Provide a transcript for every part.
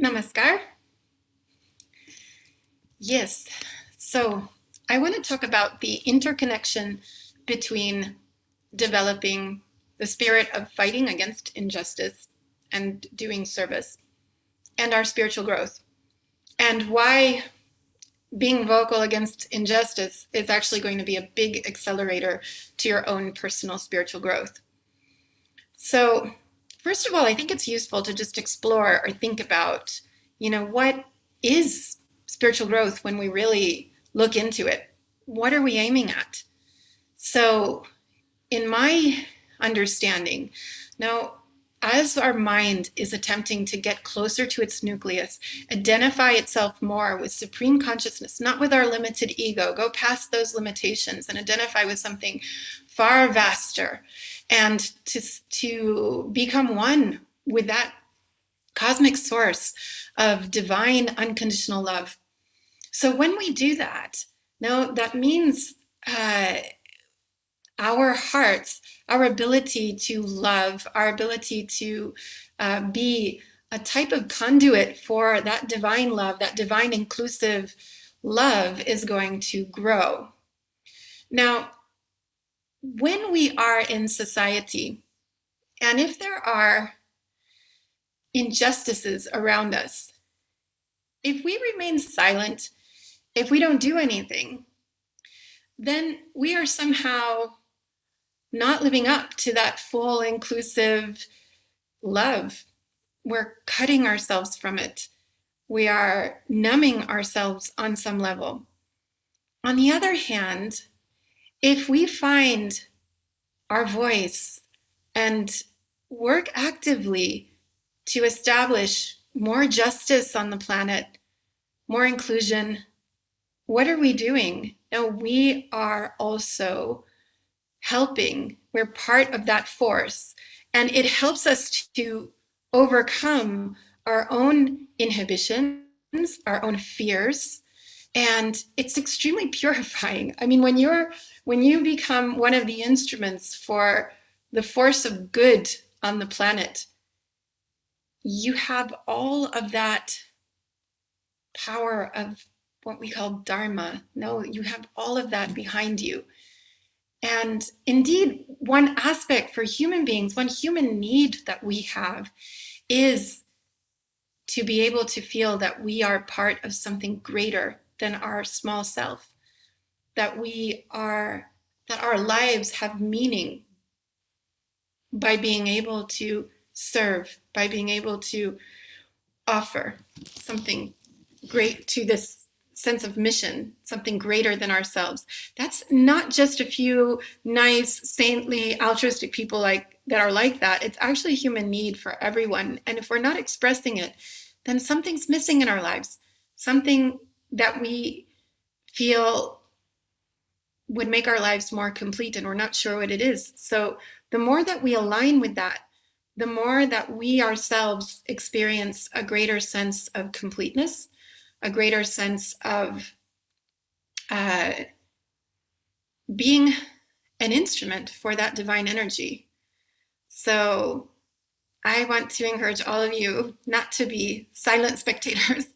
Namaskar. Yes. So I want to talk about the interconnection between developing the spirit of fighting against injustice and doing service and our spiritual growth, and why being vocal against injustice is actually going to be a big accelerator to your own personal spiritual growth. So, first of all, I think it's useful to just explore or think about, what is spiritual growth when we really look into it? What are we aiming at? So, in my understanding, now, as our mind is attempting to get closer to its nucleus, identify itself more with supreme consciousness, not with our limited ego, go past those limitations and identify with something far vaster, and to become one with that cosmic source of divine unconditional love. So when we do that, now that means our hearts, our ability to love, our ability to be a type of conduit for that divine love, that divine inclusive love is going to grow. Now, when we are in society, and if there are injustices around us, if we remain silent, if we don't do anything, then we are somehow not living up to that full inclusive love. We're cutting ourselves from it. We are numbing ourselves on some level. On the other hand, if we find our voice and work actively to establish more justice on the planet, more inclusion, what are we doing? No, we are also helping. We're part of that force. And it helps us to overcome our own inhibitions, our own fears. And it's extremely purifying. I mean, when you become one of the instruments for the force of good on the planet, you have all of that power of what we call dharma. No, you have all of that behind you. And indeed, one aspect for human beings, one human need that we have is to be able to feel that we are part of something greater than our small self, that our lives have meaning by being able to serve, by being able to offer something great to this sense of mission, something greater than ourselves. That's not just a few nice, saintly, altruistic people that are like that. It's actually a human need for everyone. And if we're not expressing it, then something's missing in our lives, something that we feel would make our lives more complete, and we're not sure what it is. So the more that we align with that, the more that we ourselves experience a greater sense of completeness, a greater sense of being an instrument for that divine energy. So I want to encourage all of you not to be silent spectators,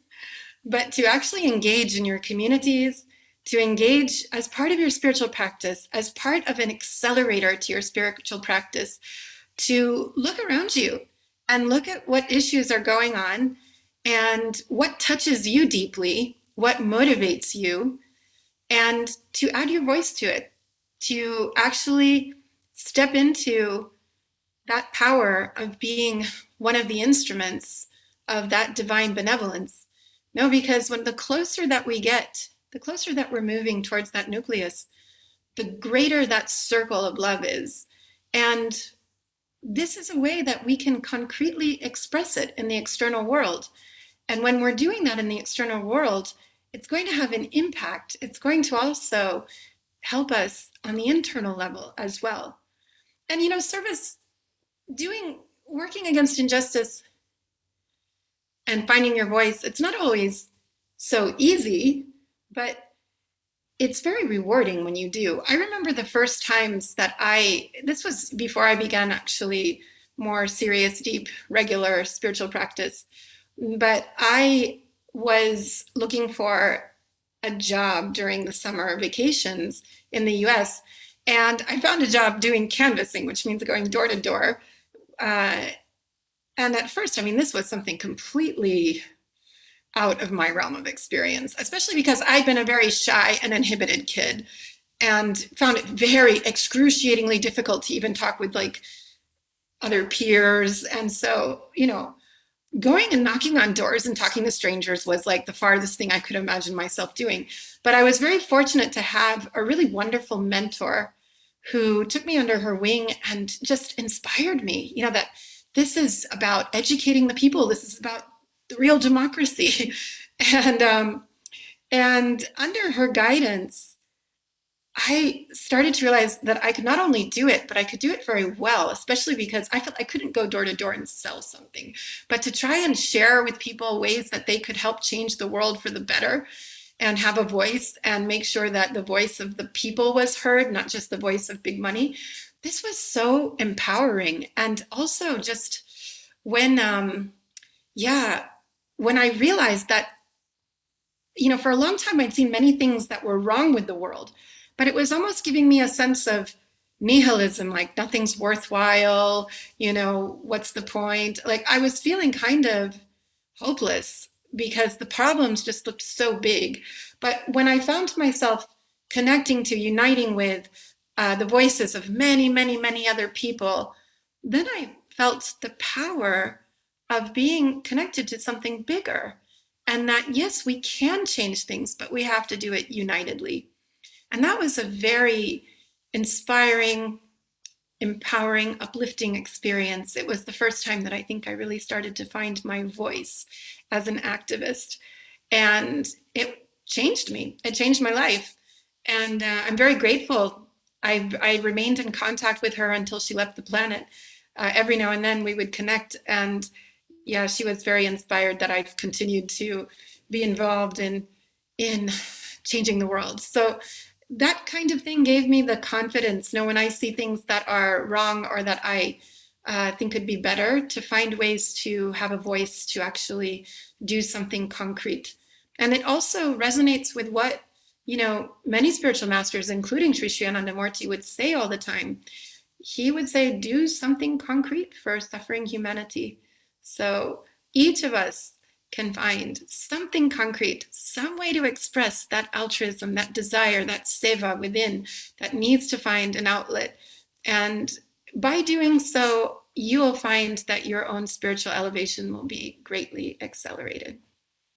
but to actually engage in your communities, to engage as part of your spiritual practice, as part of an accelerator to your spiritual practice, to look around you and look at what issues are going on and what touches you deeply, what motivates you, and to add your voice to it, to actually step into that power of being one of the instruments of that divine benevolence. No, because when the closer that we get, the closer that we're moving towards that nucleus, the greater that circle of love is. And this is a way that we can concretely express it in the external world. And when we're doing that in the external world, it's going to have an impact. It's going to also help us on the internal level as well. And service, working against injustice and finding your voice, it's not always so easy, but it's very rewarding when you do. I remember the first times that this was before I began actually more serious, deep, regular spiritual practice, but I was looking for a job during the summer vacations in the US. And I found a job doing canvassing, which means going door to door. Uh, and at first, I mean, this was something completely out of my realm of experience, especially because I'd been a very shy and inhibited kid and found it very excruciatingly difficult to even talk with like other peers. And so, going and knocking on doors and talking to strangers was like the farthest thing I could imagine myself doing. But I was very fortunate to have a really wonderful mentor who took me under her wing and just inspired me, that this is about educating the people. This is about the real democracy. and, and under her guidance, I started to realize that I could not only do it, but I could do it very well, especially because I felt I couldn't go door to door and sell something, but to try and share with people ways that they could help change the world for the better and have a voice and make sure that the voice of the people was heard, not just the voice of big money. This was so empowering. And also just when, when I realized that, for a long time, I'd seen many things that were wrong with the world, but it was almost giving me a sense of nihilism, like nothing's worthwhile, what's the point? Like I was feeling kind of hopeless because the problems just looked so big. But when I found myself connecting to, uniting with the voices of many, many, many other people, then I felt the power of being connected to something bigger. And that, yes, we can change things, but we have to do it unitedly. And that was a very inspiring, empowering, uplifting experience. It was the first time that I think I really started to find my voice as an activist. And it changed me. It changed my life. And I'm very grateful. I remained in contact with her until she left the planet. Every now and then we would connect. And yeah, she was very inspired that I've continued to be involved in changing the world. So that kind of thing gave me the confidence, when I see things that are wrong or that I think could be better, to find ways to have a voice to actually do something concrete. And it also resonates with what, many spiritual masters, including Sri Sri Anandamurti, would say all the time. He would say, do something concrete for suffering humanity. So each of us can find something concrete, some way to express that altruism, that desire, that seva within that needs to find an outlet. And by doing so, you will find that your own spiritual elevation will be greatly accelerated.